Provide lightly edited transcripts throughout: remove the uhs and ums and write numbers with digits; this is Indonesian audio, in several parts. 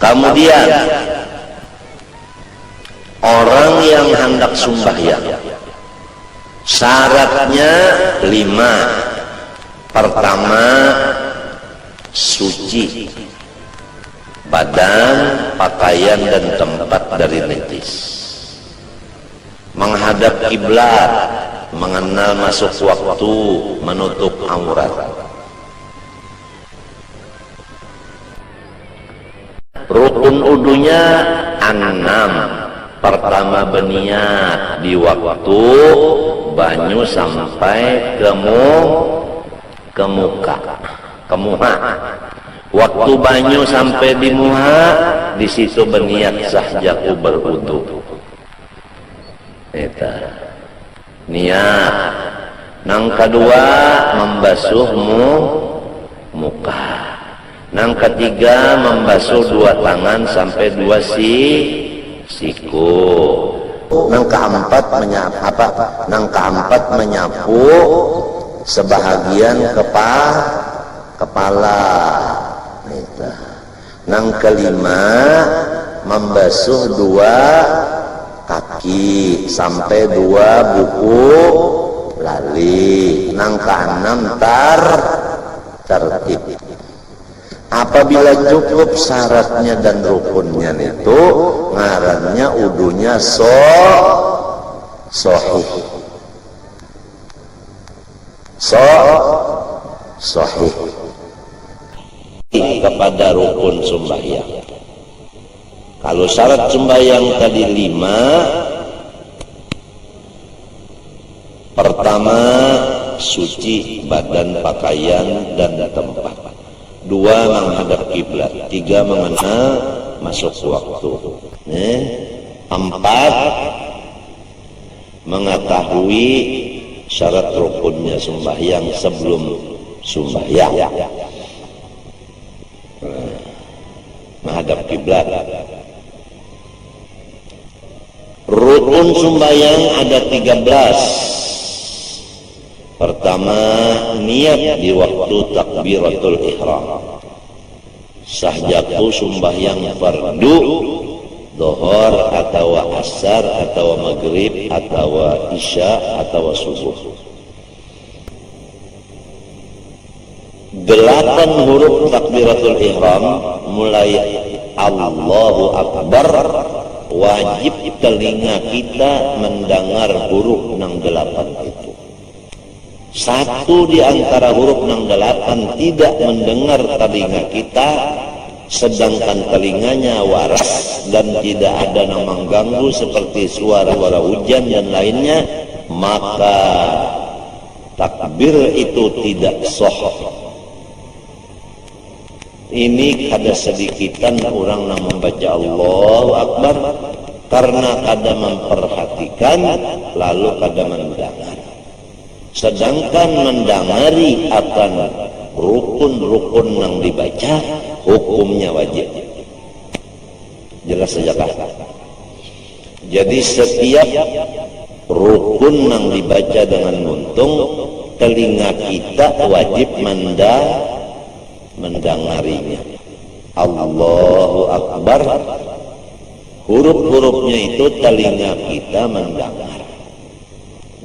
Kemudian orang yang hendak sembahyang, syaratnya 5. Pertama, suci badan, pakaian dan tempat dari najis, menghadap kiblat, mengenal masuk waktu, menutup aurat. Rukun udunya 6. Pertama, berniat di waktu banyu sampai ke muka, ke muha. Waktu banyu sampai di muha, di situ berniat sahjaku berwudu. Eta niat. Nang kedua, membasuh muka. Nang ketiga, membasuh 2 tangan sampai 2 siku. Nang keempat menyapu sebahagian kepala. Nang kelima, membasuh 2 kaki sampai 2 buku lali. Nang keenam, tertib. Apabila cukup syaratnya dan rukunnya itu, ngarannya udunya sahih. Sahih kepada rukun sembahyang. Kalau syarat sembahyang tadi 5, pertama suci badan, pakaian dan tempat. 2, menghadap kiblat. 3, mengenal masuk waktu. 4, mengetahui syarat rukunnya sembahyang sebelum sembahyang. Menghadap kiblat. Rukun sembahyang ada 13. Pertama, niat di waktu takbiratul ihram. Sahjaku sembahyang fardu, zuhur atau asar atau maghrib atau isya atau subuh. 8 huruf takbiratul ihram mulai Allahu Akbar, wajib telinga kita mendengar huruf 8 itu. 1 di antara huruf 8 tidak mendengar telinga kita, sedangkan telinganya waras dan tidak ada yang mengganggu seperti suara-suara hujan dan lainnya, maka takbir itu tidak sah. Ini kada sedikitan orang yang membaca Allahu Akbar karena kada memperhatikan lalu kada mendengar. Sedangkan mendengari akan rukun-rukun yang dibaca, hukumnya wajib. Jelas saja kah? Jadi setiap rukun yang dibaca dengan untung, telinga kita wajib mendengarinya. Allahu Akbar, huruf-hurufnya itu telinga kita mendengar.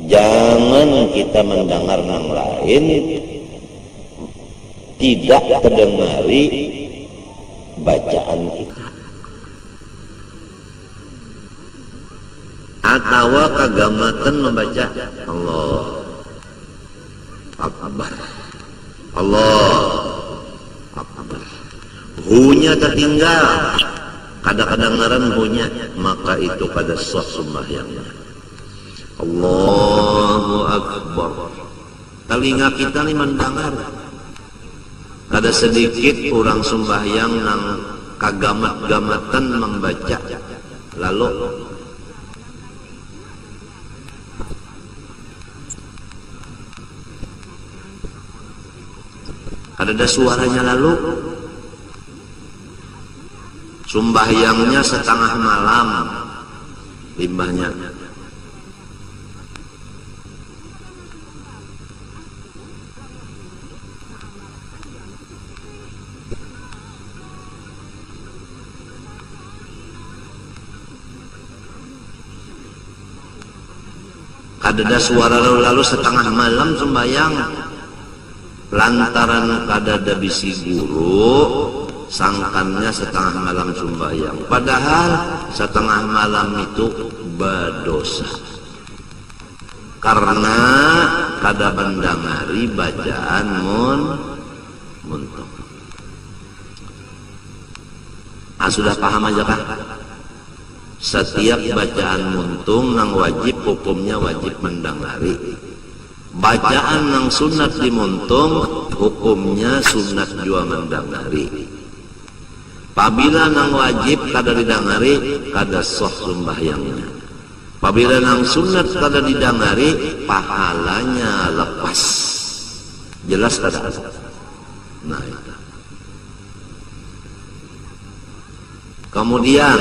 Jangan kita mendengar yang lain, tidak terdengari bacaan kita. Atau kagamatan membaca Allah Akbar, Allah Akbar, hunya tertinggal, kadang-kadang hunya, maka itu kada sah sembahyangnya. Allahu Akbar, telinga kita ini mendengar. Kada sedikit orang sembahyang nang kagamat-gamatan membaca, lalu ada suaranya, lalu sembahyangnya setengah malam limbahnya. Kadada suara lalu setengah malam sembayang, lantaran kadada bisi guru sangkannya setengah malam sembayang, padahal setengah malam itu berdosa karena kada mendengari bacaan muntung. Sudah paham aja kah? Setiap bacaan muntung nang wajib hukumnya wajib mendengari. Bacaan nang sunat di muntung hukumnya sunat jua mendengari. Pabila nang wajib kada didengari kada sah sembahyangnya. Pabila nang sunat kada didengari pahalanya lepas. Jelas kada? Nah itu. Kemudian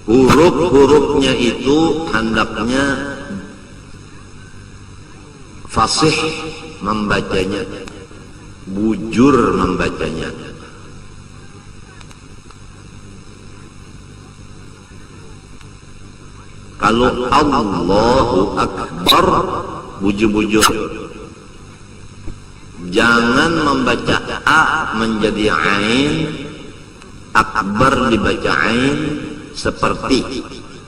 huruf-hurufnya itu hendaknya fasih membacanya, bujur membacanya. Kalau Allahu Akbar bujur-bujur, jangan membaca A menjadi Ain, Akbar dibaca Ain, seperti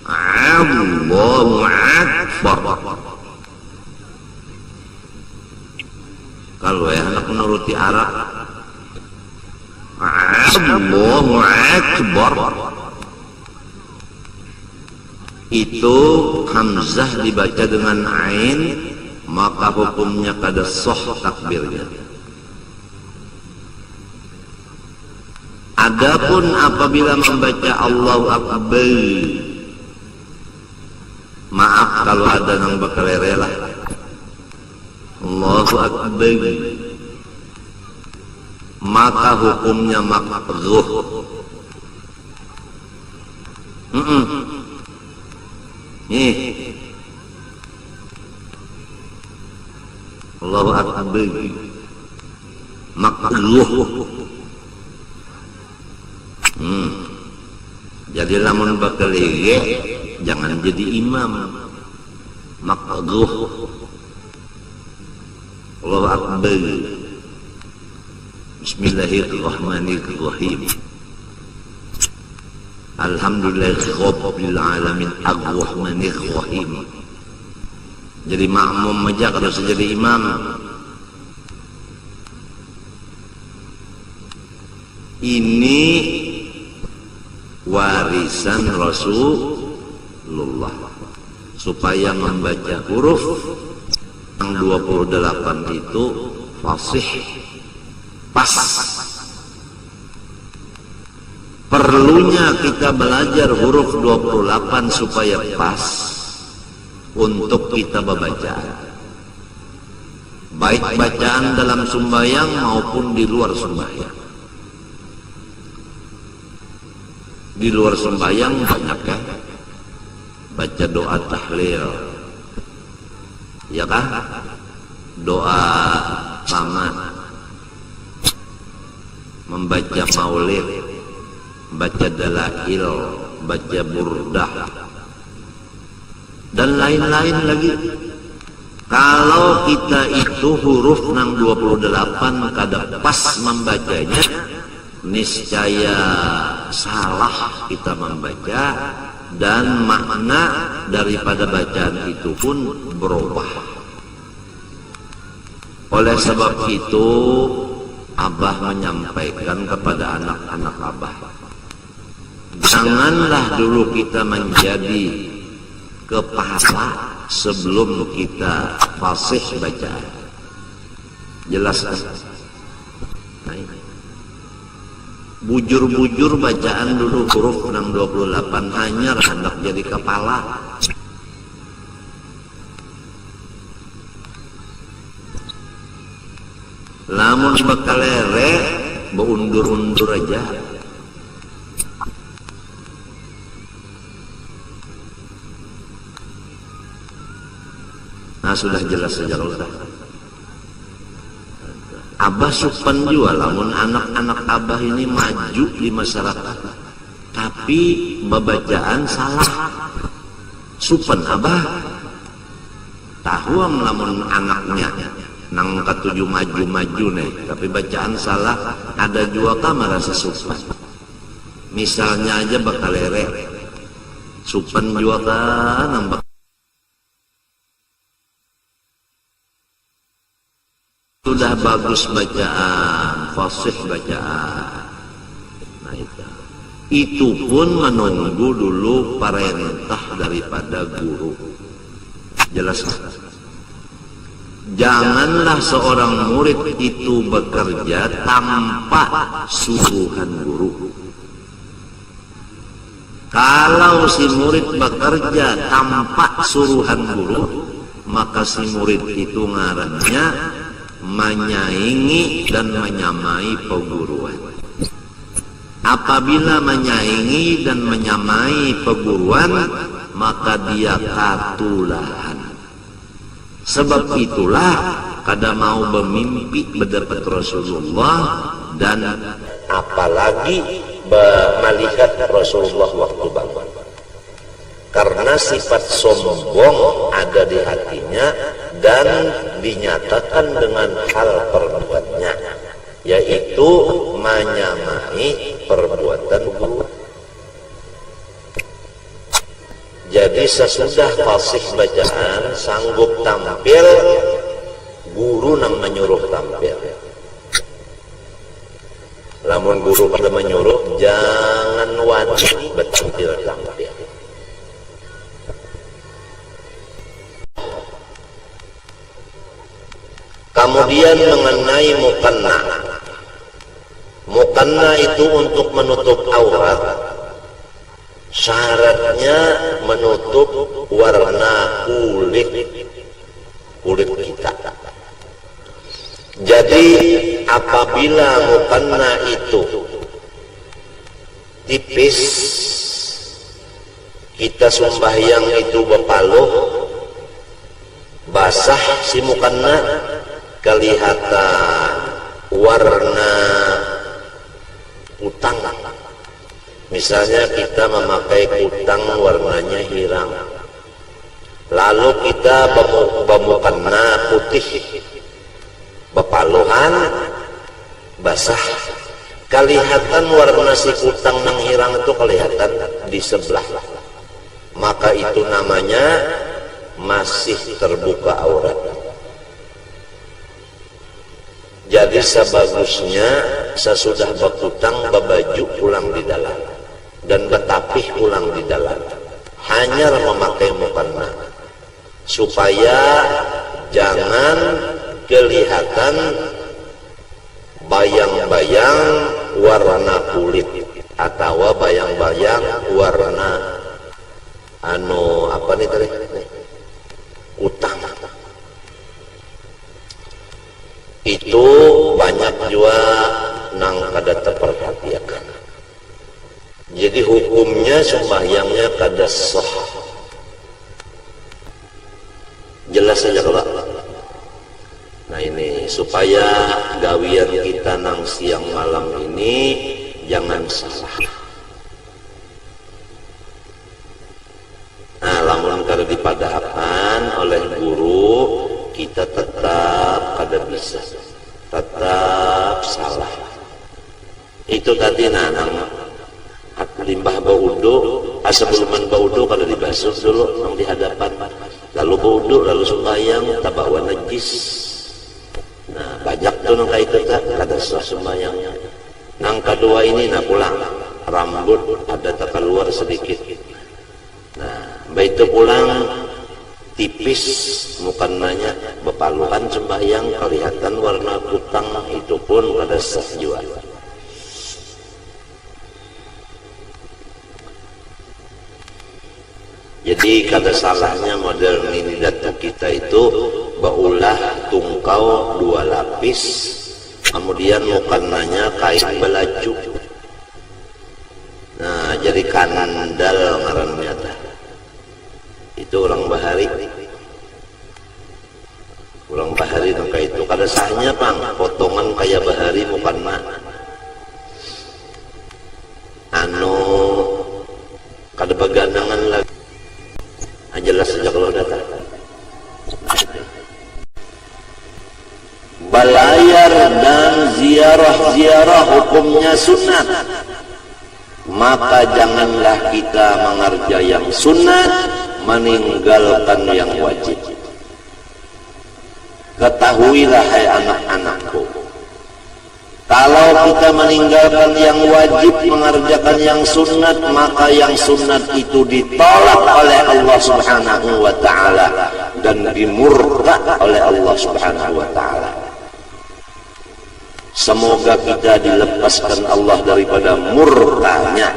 Allahu Akbar. Kalau ya anak menuruti Arab, Allahu Akbar, itu hamzah dibaca dengan ain, maka hukumnya kada sah takbirnya. Adapun apabila membaca Allahu Akbar, maaf kalau ada yang bekelere lah, Allahu Akbar, maka hukumnya makruh. Nih, Allahu Akbar makruh. Jadi lamun bekelere jangan jadi imam, makruh. Allahu Akbar. Bismillahirrahmanirrahim. Alhamdulillahirabbil alamin arrahmanirrahim. Jadi makmum aja kalau jadi imam. Ini warisan Rasulullah, supaya membaca huruf yang 28 itu fasih, pas. Perlunya kita belajar huruf 28 supaya pas untuk kita membaca, baik bacaan dalam sembahyang maupun di luar sembahyang. Di luar sembahyang banyak kan baca doa tahlil, ya kan, doa tamat, membaca maulid, baca dalail, baca burdah, dan lain-lain lagi. Kalau kita itu huruf nang 28 kada pas membacanya, niscaya salah kita membaca dan makna daripada bacaan itu pun berubah. Oleh sebab itu Abah menyampaikan kepada anak-anak Abah, janganlah dulu kita menjadi kepala sebelum kita fasih bacaan. Jelas kan? Bujur-bujur bacaan dulu huruf 628 hanya hendak jadi kepala. Lamun bekalere beundur-undur aja. Nah sudah jelas saja kalau sudah. Abah supan juga lamun anak-anak Abah ini maju di masyarakat, tapi bacaan salah. Supen abah tahuang lamun anaknya nang katuju maju-maju nih, tapi bacaan salah ada jua kamar rasa supen. Misalnya aja bakalere supen jua kan nambah sudah bagus bacaan, fasih bacaan. Nah itu pun menunggu dulu perintah daripada guru. Jelas? Janganlah seorang murid itu bekerja tanpa suruhan guru. Kalau si murid bekerja tanpa suruhan guru, maka si murid itu ngarannya menyaingi dan menyamai perguruan. Apabila menyaingi dan menyamai perguruan, maka dia katulahan. Sebab itulah kada mau bermimpi mendapat Rasulullah dan apalagi melihat Rasulullah waktu bangun. Karena sifat sombong ada di hatinya dan dinyatakan dengan hal perbuatannya, yaitu menyamai perbuatan guru. Jadi sesudah fasih bacaan sanggup tampil, guru nang menyuruh tampil. Lamun guru pada menyuruh, jangan wani bertampil tampil. Kemudian mengenai mukanna. Mukanna itu untuk menutup aurat. Syaratnya menutup warna kulit kita. Jadi apabila mukanna itu tipis, kita sembahyang itu berpaluh, basah si mukanna, kelihatan warna kutang. Misalnya kita memakai kutang warnanya hilang, lalu kita bermukena putih, bepaluhan, basah, kelihatan warna si kutang nang hilang itu kelihatan di sebelah, maka itu namanya masih terbuka aurat. Jadi sebagusnya sesudah berkutang berbaju pulang di dalam dan betapih pulang di dalam, hanya memakai mukena supaya jangan kelihatan bayang-bayang warna kulit atau bayang-bayang warna apa nih tadi kutang. Itu banyak juga nang kada terperhatikan. Jadi hukumnya sembahyangnya kada sah. Jelas saja kalau. Nah ini supaya gawian kita nang siang malam ini jangan salah. Nah lamun kada dipadahakan oleh guru, kita tetap kada bisa, tetap salah. Itu tadi nanang limbah baudo, sebelum baudo kada dibasuh dulu nang di hadapan, lalu baudo, lalu sembahyang tabawa najis. Nah banyak tuh nang kait kada sah sembahyangnya. Nang kedua ini nah pulang rambut ada tak keluar sedikit. Nah begitu pulang tipis mukananya, bepaluhan sembahyang kelihatan warna kutang, itu pun kada sah juga. Jadi kada salahnya model ini datuk kita itu baulah tungkau 2 lapis, kemudian mukananya kain belaju. Nah jadi kandal ngarannya tah. Itu orang bahari nangka itu kada sahnya pang potongan kayak bahari mukanna kada begandangan lagi, ziarah hukumnya sunat, maka janganlah kita mengerja yang sunat, meninggalkan yang wajib. Ketahuilah hai anak-anakku, kalau kita meninggalkan yang wajib, mengerjakan yang sunat, maka yang sunat itu ditolak oleh Allah Subhanahu wa ta'ala dan dimurka oleh Allah Subhanahu wa ta'ala. Semoga kita dilepaskan Allah daripada murkanya.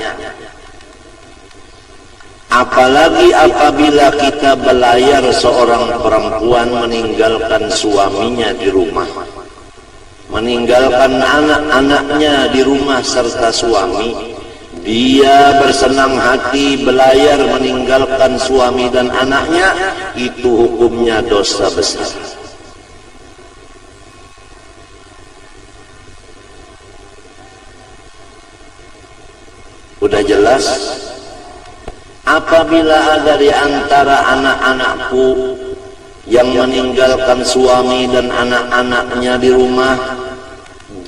Apalagi apabila kita belayar seorang perempuan meninggalkan suaminya di rumah, meninggalkan anak-anaknya di rumah serta suami, dia bersenang hati belayar meninggalkan suami dan anaknya, itu hukumnya dosa besar. Udah jelas? Apabila ada di antara anak-anakku yang meninggalkan suami dan anak-anaknya di rumah,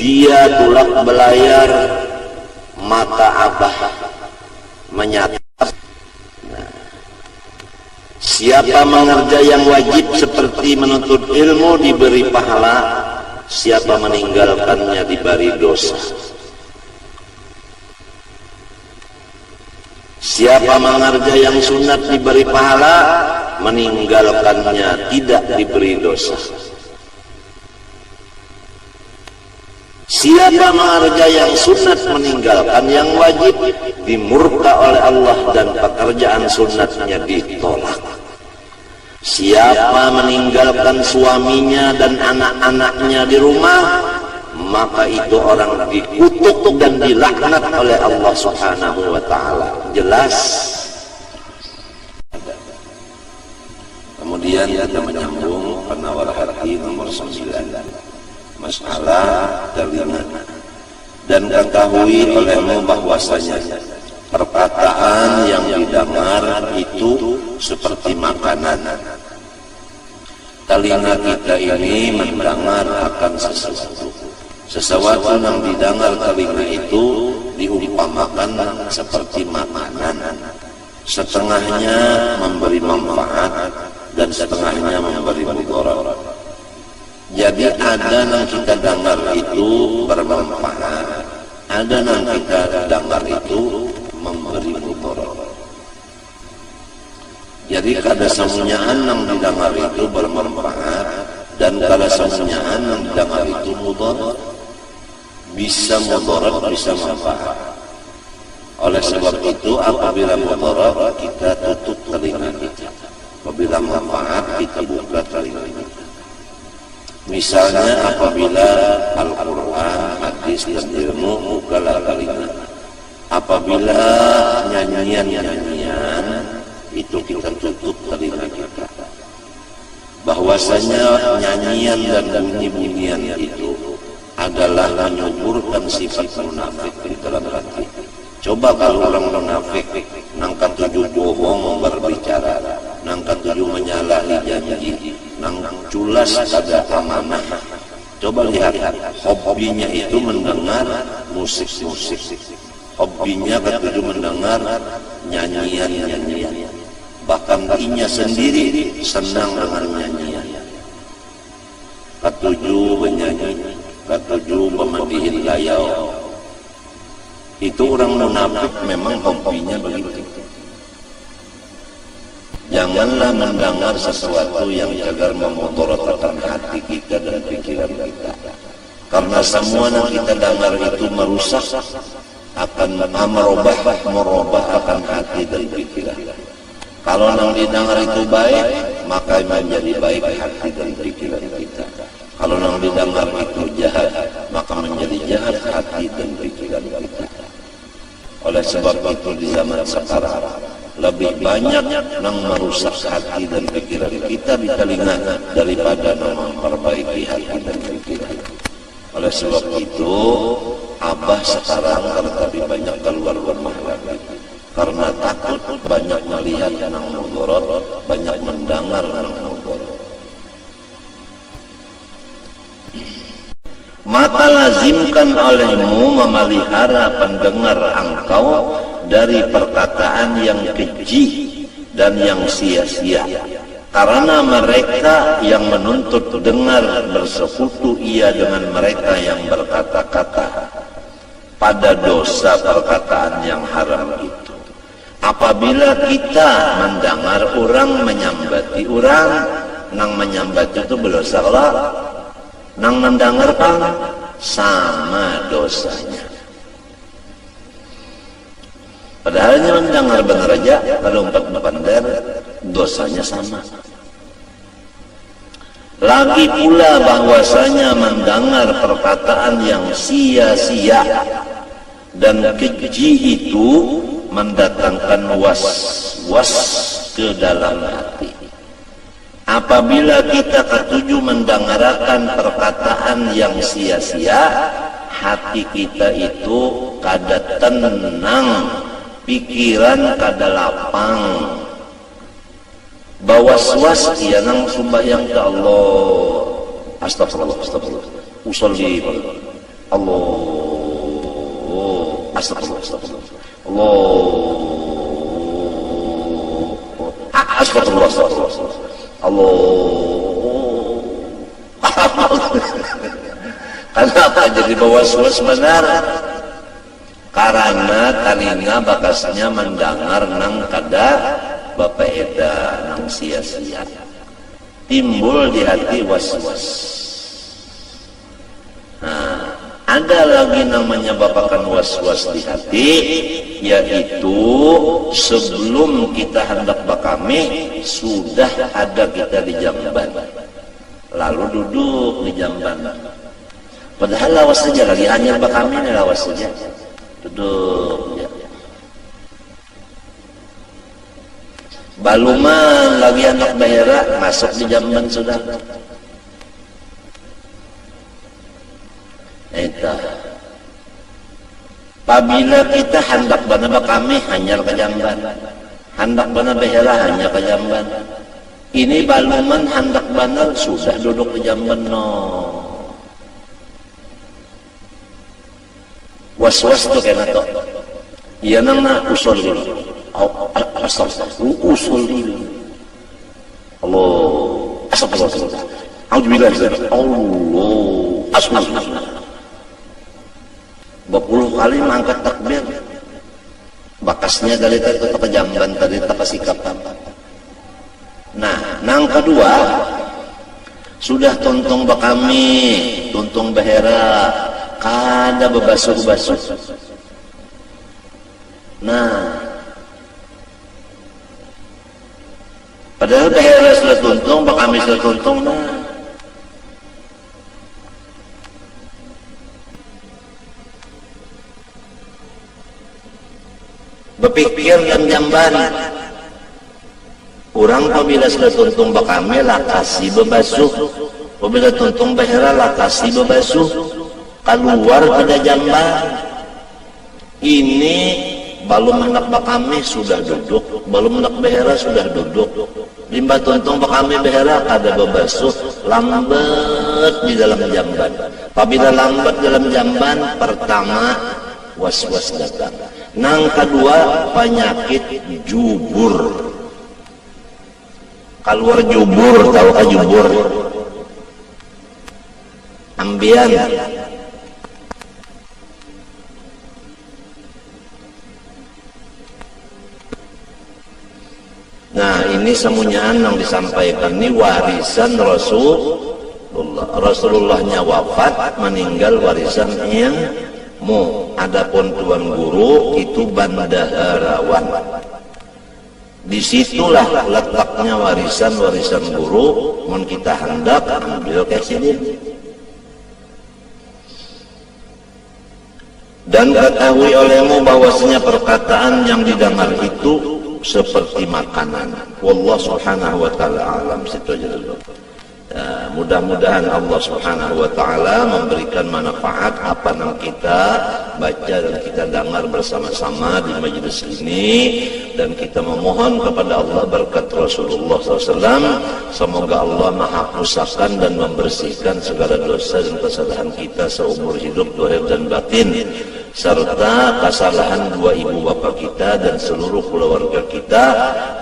dia tulak belayar, maka abah menyatakan, siapa mengerja yang wajib seperti menuntut ilmu diberi pahala, siapa meninggalkannya diberi dosa. Siapa mengerja yang sunat diberi pahala, meninggalkannya tidak diberi dosa. Siapa mengerja yang sunat meninggalkan yang wajib, dimurka oleh Allah dan pekerjaan sunatnya ditolak. Siapa meninggalkan suaminya dan anak-anaknya di rumah, maka itu orang dikutuk dan dilaknat oleh Allah Subhanahu wa ta'ala. Jelas? Kemudian kita menyambung penawar hati nomor 9, masalah telinga. Dan ketahui olehmu bahwasanya perkataan yang didengar itu seperti makanan. Telinga kita ini mendengar akan sesuatu yang didengar telinga itu diumpamakan seperti makanan. Setengahnya memberi manfaat dan setengahnya memberi mudarat. Jadi ada yang kita dengar itu bermanfaat, ada yang kita dengar itu memberi mudarat. Jadi kada semuanyaan yang didengar itu bermanfaat dan kada semuanyaan yang didengar itu mudarat. Bisa mudarat, bisa manfaat. Oleh sebab itu apabila mudarat kita tutup telinga kita, apabila manfaat kita buka telinga kita. Misalnya apabila Al-Quran, hadis dan ilmu, bukalah telinga. Apabila nyanyian-nyanyian itu kita tutup telinga kita. Bahwasanya nyanyian dan bunyi-bunyian itu adalah menyuburkan sifat munafik di dalam hati. Coba kalau orang munafik nangkat 7 bohong berbicara, nangkat 7 menyalahi janji, nang culas kada amanah. Coba lihat, hobinya itu mendengar musik-musik, hobinya ketujuh mendengar nyanyian-nyanyian, bahkan inya sendiri senang dengan nyanyian. Ketujuh menyanyi, ketujuh memedihin layau. Itu orang munafik memang hobinya begitu. Janganlah mendengar sesuatu yang agar memudaratkan hati kita dan pikiran kita. Karena semua yang kita dengar itu merusak, akan merubah akan hati dan pikiran. Kalau yang didengar itu baik, maka menjadi baik hati dan pikiran kita. Kalau yang didengar itu jahat, maka menjadi jahat hati dan pikiran kita. Oleh sebab itu di zaman sekarang lebih banyak yang merusak hati dan pikiran kita di telinga daripada yang memperbaiki hati dan pikiran. Oleh sebab itu abah sekarang lebih banyak keluar rumah lagi, karena takut banyak melihat yang mudarat, banyak mendengar yang mudarat. maka lazimkan olehmu memelihara pendengar engkau dari perkataan yang keji dan yang sia-sia, karena mereka yang menuntut dengar bersekutu ia dengan mereka yang berkata-kata pada dosa perkataan yang haram itu. Apabila kita mendengar orang menyambati orang, nang menyambati itu berdosa lah, nang mendengar pang sama dosanya. Padahalnya mendengar benar aja, kalau empat benar dosanya sama. Lagi pula bahwasanya mendengar perkataan yang sia-sia dan keji itu mendatangkan was-was ke dalam hati. Apabila kita ketujuh mendengarkan perkataan yang sia-sia, hati kita itu kada tenang, pikiran kada lapang, bawas-was ia nang sembahyang ke Allah. Astagfirullah, astagfirullah. Usolli Allah. Astagfirullah, astagfirullah. Allah. Astagfirullah, astagfirullah. Allah. Kenapa jadi bawas-was benar? Karena talinya bakasnya mendengar nang kada bapak eda nang sia-sia, timbul di hati was-was. Nah, ada lagi nang menyebabkan was-was di hati, yaitu sebelum kita hendak bakami sudah ada kita di jamban, lalu duduk di jamban, padahal lawas saja lagi hanya bakami ini lawas saja, duduk ya. Baluman lagi anak bahera masuk di jamban sudah. Eta. Apabila kita hendak bana bakami hanya ke jamban, hendak bana bahera hanya ke jamban. Ini baluman hendak bana sudah duduk di jamban no. Was-was tu kena to. Iya nang na usul dulu. Astagfirullah, usul dulu. Allah, astagfirullah. Auzubillah Allah, astagfirullah. 20 kali mengangkat takbir. Bakasnya dari tadi ke jamban tadi tak sikap. Nah, nang kedua sudah tontong bakami, tontong bahera, kada bebasuh-basuh. Nah, padahal bahera sudah tuntung, bakami sudah tuntung, nah. Berpikir dan jamban. Orang apabila sudah tuntung bakami, lah kasih bebasuh. Apabila tuntung bahera, lah kasih bebasuh. Keluar pada jamban. Ini balum anak bakami sudah duduk, balum anak behera sudah duduk. Limba tuntung bakami behera ada bebasuh, lambat di dalam jamban. Apabila lambat dalam jamban, pertama was-was datang. Nang kedua penyakit jubur. Keluar jubur, tahu ka jubur? Ambian. Nah, ini semuanya yang disampaikan ini warisan Rasulullah. Rasulullahnya wafat, meninggal warisan ilmu. Adapun tuan guru itu bendaharawan. Disitulah letaknya warisan guru. Mun kita hendak ambil kesini. Dan ketahui olehmu bahwasanya perkataan yang didengar itu seperti makanan. Wallah subhanahu wa ta'ala alam. Situ aja dulu. Mudah-mudahan Allah subhanahu wa ta'ala memberikan manfaat apa yang kita baca dan kita dengar bersama-sama di majelis ini, dan kita memohon kepada Allah berkat Rasulullah SAW, semoga Allah menghapuskan dan membersihkan segala dosa dan kesalahan kita seumur hidup zahir dan batin, serta kesalahan dua ibu bapak kita dan seluruh keluarga kita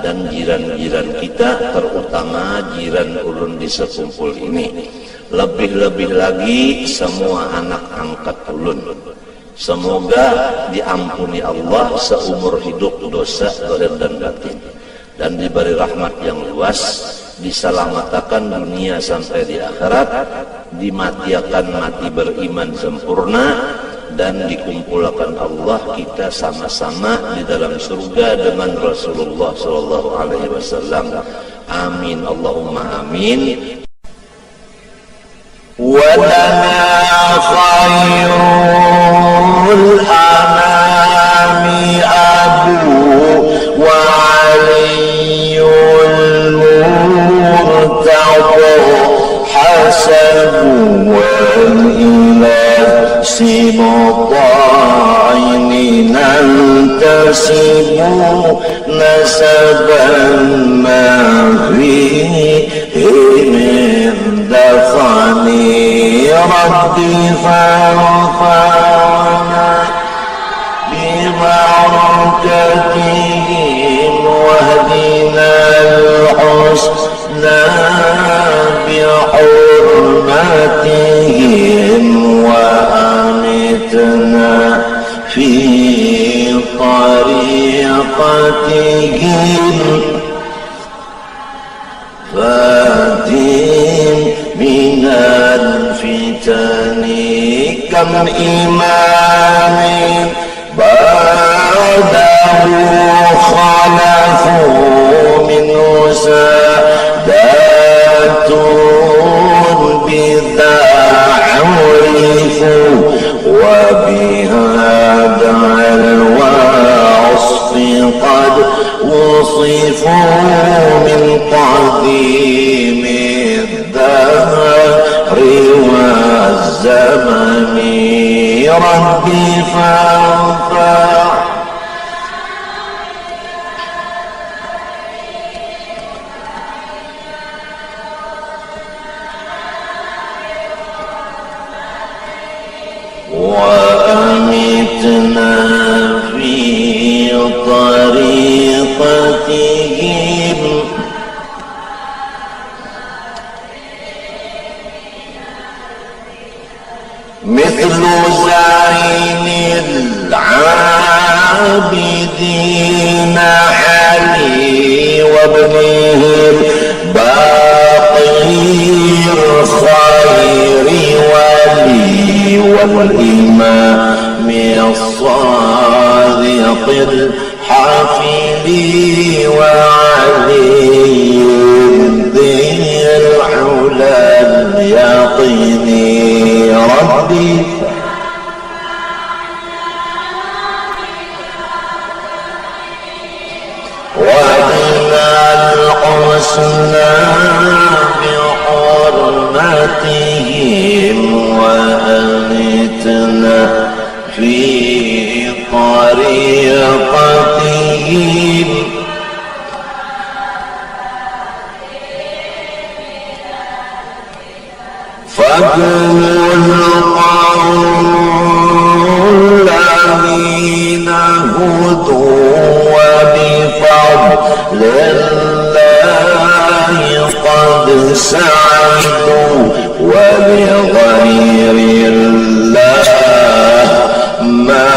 dan jiran-jiran kita, terutama jiran ulun di sekumpul ini. Lebih-lebih lagi semua anak angkat ulun, semoga diampuni Allah seumur hidup dosa zahir dan batin, dan diberi rahmat yang luas, diselamatkan dunia sampai di akhirat, dimatiakan mati beriman sempurna, dan dikumpulkan Allah kita sama-sama di dalam surga dengan Rasulullah SAW. Amin Allahumma amin. ولنا خير الأنام أبو وعلي المرتضى حسب والإله سمطاعن ننتسب نسبا ما فيه من دخني ربي فارفعنا ببركتهم واهدنا الحسنى بحرمتهم وأمتنا في طريقتهم فاتهم من الفتن كم إمام بعده خلفوا منه سادات بذا عرفوا وبهذا الوصف قد وصفوا من قديم الدهر والزمن ربي فانفع وأمتنا في طريقتهم مثل زين العابدين علي وابنهم باقي الخير ولي والإمام الصادق الحافظ وعلي ذي العلا اليقين ربي وإلى الحسنى بحرمتهم وأمتنا في طريقتهم فكل القوم الذين هدوا وبفضل الله قد سعدوا ولغير الله ما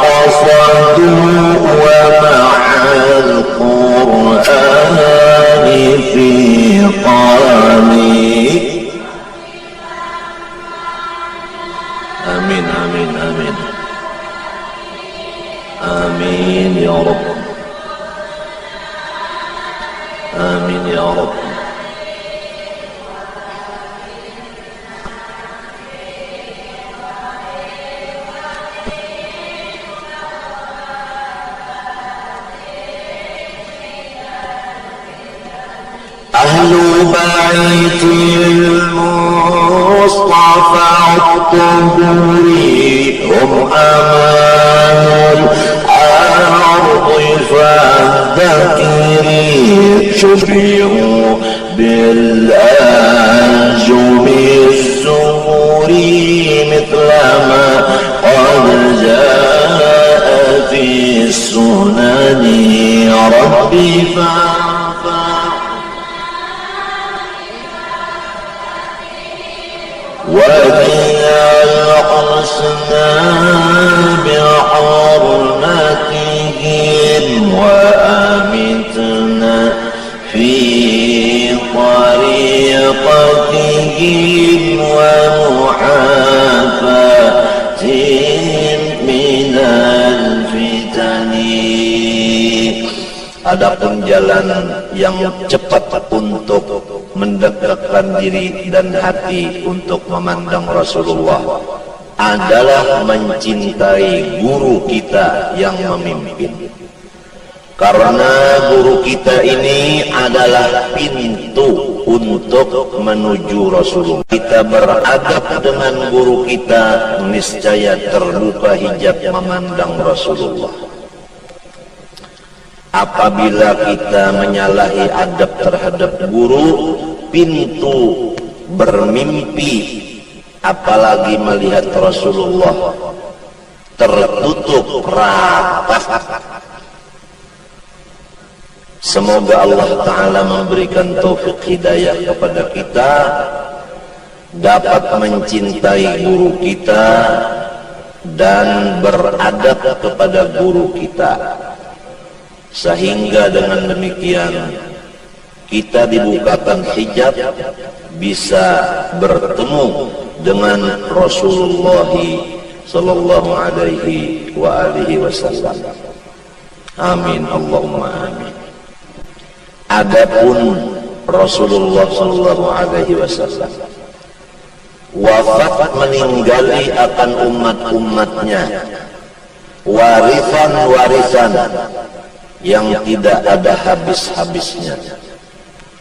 قصدوا ومع القرآن في قالي آمين آمين آمين آمين يا رب آمين يا رب أهل بيت المصطفى الطهوري هم أمان ذاكرين شفيع بالأنجم الزهور مثل ما قد جاء في السنن ربي فاعفى واجعل حسنا بحرمتهم وأمتنا في طريقتهم ومحافاتهم من الفتن. Adapun jalan yang cepat untuk mendekatkan diri dan hati untuk memandang Rasulullah adalah mencintai guru kita yang memimpin. Karena guru kita ini adalah pintu untuk menuju Rasulullah. Kita beradab dengan guru kita, niscaya terbuka hijab memandang Rasulullah. Apabila kita menyalahi adab terhadap guru, pintu bermimpi apalagi melihat Rasulullah tertutup rapat. Semoga Allah Ta'ala memberikan taufik hidayah kepada kita, dapat mencintai guru kita dan beradab kepada guru kita, sehingga dengan demikian kita dibukakan hijab, bisa bertemu dengan Rasulullah sallallahu alaihi wa alihi wasallam. Amin Allahumma amin. Adapun Rasulullah sallallahu alaihi wasallam wafat meninggali akan umat-umatnya warisan yang tidak ada habis-habisnya.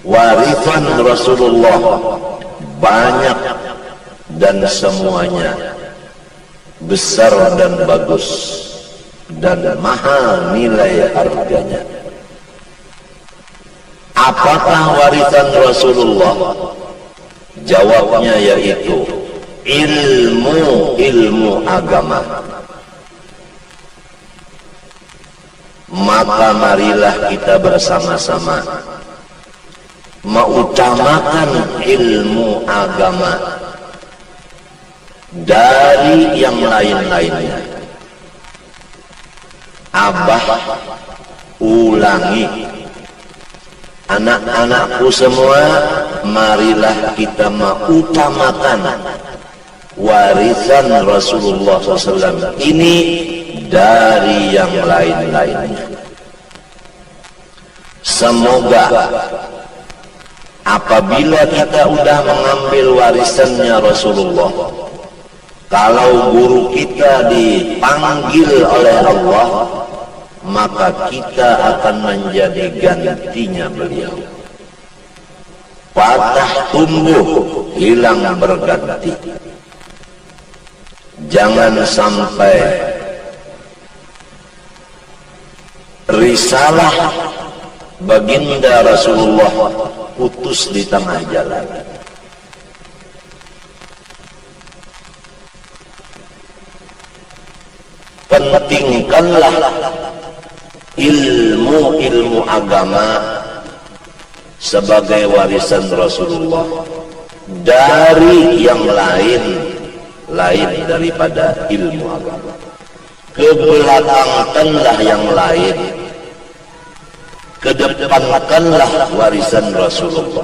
Warisan Rasulullah banyak dan semuanya besar dan bagus dan mahal nilai harganya. Apakah warisan Rasulullah? Jawabnya yaitu ilmu agama. Maka marilah kita bersama-sama mengutamakan ilmu agama dari yang lain-lainnya. Abah ulangi, anak-anakku semua, marilah kita mengutamakan warisan Rasulullah SAW ini dari yang lain-lainnya. Semoga apabila kita sudah mengambil warisannya Rasulullah, kalau guru kita dipanggil oleh Allah, maka kita akan menjadi gantinya beliau. Patah tumbuh, hilang berganti. Jangan sampai risalah baginda Rasulullah putus di tengah jalan. Pentingkanlah ilmu agama sebagai warisan Rasulullah dari yang lain daripada ilmu agama. Kebelakangkanlah yang lain, kedepankanlah warisan Rasulullah.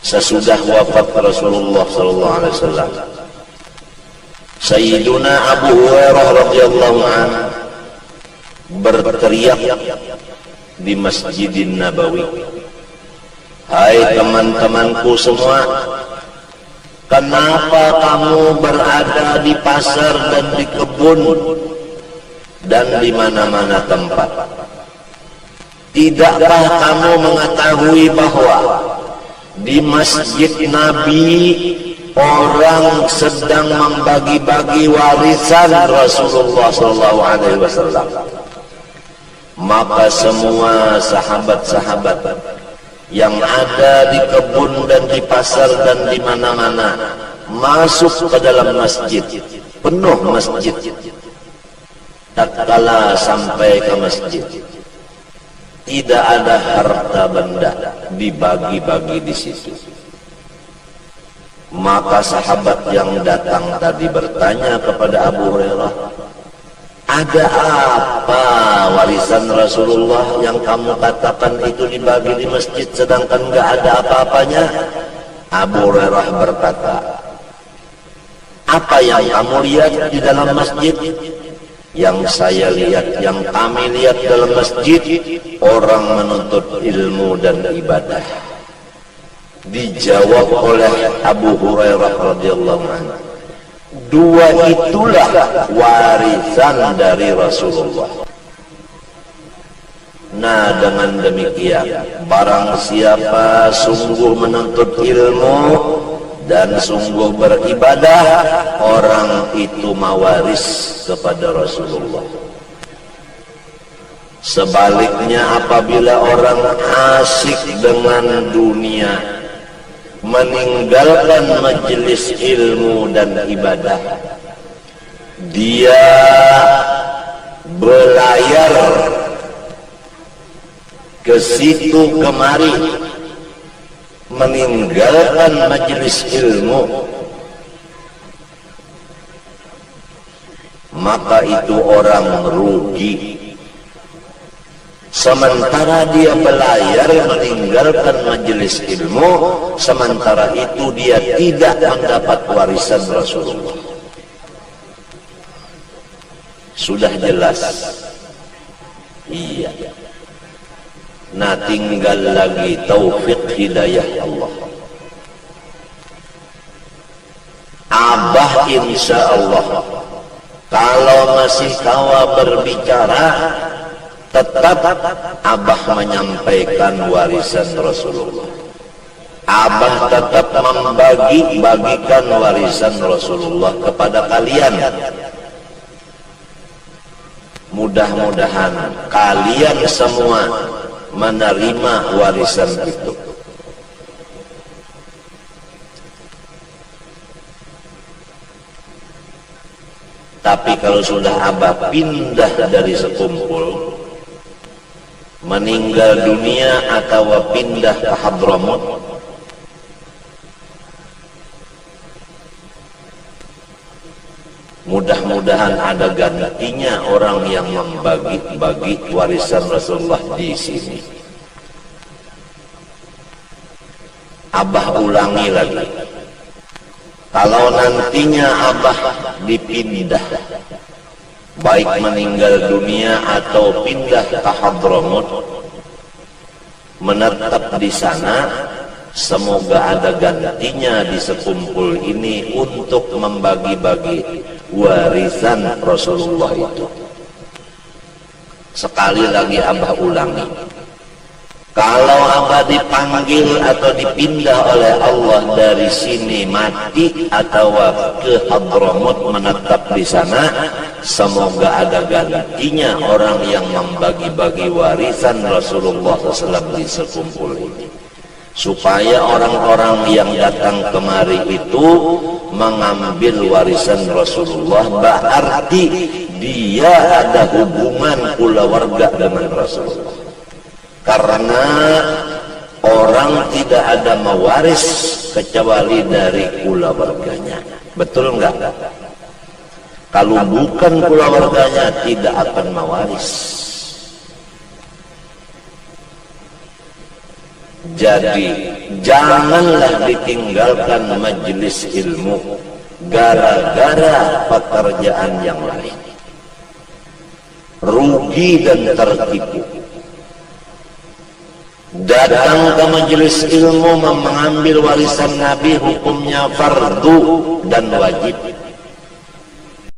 Sesudah wafat Rasulullah sallallahu alaihi wasallam, Sayyiduna Abu Hurairah radhiyallahu anhu berteriak di Masjidin Nabawi, "Hai teman-temanku semua, kenapa kamu berada di pasar dan di kebun dan di mana-mana tempat? Tidakkah kamu mengetahui bahwa di masjid Nabi orang sedang membagi-bagi warisan Rasulullah SAW. Maka semua sahabat-sahabat yang ada di kebun dan di pasar dan di mana-mana masuk ke dalam masjid, penuh masjid. Tatkala sampai ke masjid, tidak ada harta benda dibagi-bagi di situ. Maka sahabat yang datang tadi bertanya kepada Abu Hurairah, ada apa warisan Rasulullah yang kamu katakan itu dibagi di masjid sedangkan nggak ada apa-apanya? Abu Hurairah berkata, apa yang kamu lihat di dalam masjid? Yang saya lihat, yang kami lihat dalam masjid, orang menuntut ilmu dan ibadah. Dijawab oleh Abu Hurairah radhiyallahu anhu, dua itulah warisan dari Rasulullah. Nah, dengan demikian, barang siapa sungguh menuntut ilmu dan sungguh beribadah, orang itu mewaris kepada Rasulullah. Sebaliknya, apabila orang asyik dengan dunia, meninggalkan majelis ilmu dan ibadah, dia belayar ke situ kemari, meninggalkan majelis ilmu, maka itu orang rugi. Sementara dia belayar meninggalkan majelis ilmu, sementara itu dia tidak mendapat warisan Rasulullah. Sudah jelas. Iya. Nah, tinggal lagi taufik hidayah Allah. Abah insya Allah, kalau masih kawa berbicara, tetap Abah menyampaikan warisan Rasulullah. Abah tetap membagi-bagikan warisan Rasulullah kepada kalian. Mudah-mudahan kalian semua menerima warisan itu. Tapi kalau sudah Abah pindah dari sekumpul, meninggal dunia atau pindah ke Hadramut, mudah-mudahan ada gantinya orang yang membagi-bagi warisan Rasulullah di sini. Abah ulangi lagi, kalau nantinya Abah dipindah, baik meninggal dunia atau pindah ke Hadramut, menetap di sana, semoga ada gantinya di sekumpul ini untuk membagi-bagi warisan Rasulullah itu. Sekali lagi Abah ulangi, kalau Abah dipanggil atau dipindah oleh Allah dari sini mati atau ke Hadramut menetap di sana, semoga ada gantinya orang yang membagi-bagi warisan Rasulullah SAW di sekumpul ini, supaya orang-orang yang datang kemari itu mengambil warisan Rasulullah, berarti dia ada hubungan keluarga dengan Rasulullah. Karena orang tidak ada mewaris kecuali dari keluarganya. Betul enggak? Kalau bukan keluarganya tidak akan mewaris. Jadi janganlah ditinggalkan majelis ilmu gara-gara pekerjaan yang lain. Rugi dan tertipu. Datang ke majelis ilmu mengambil warisan Nabi hukumnya fardu dan wajib.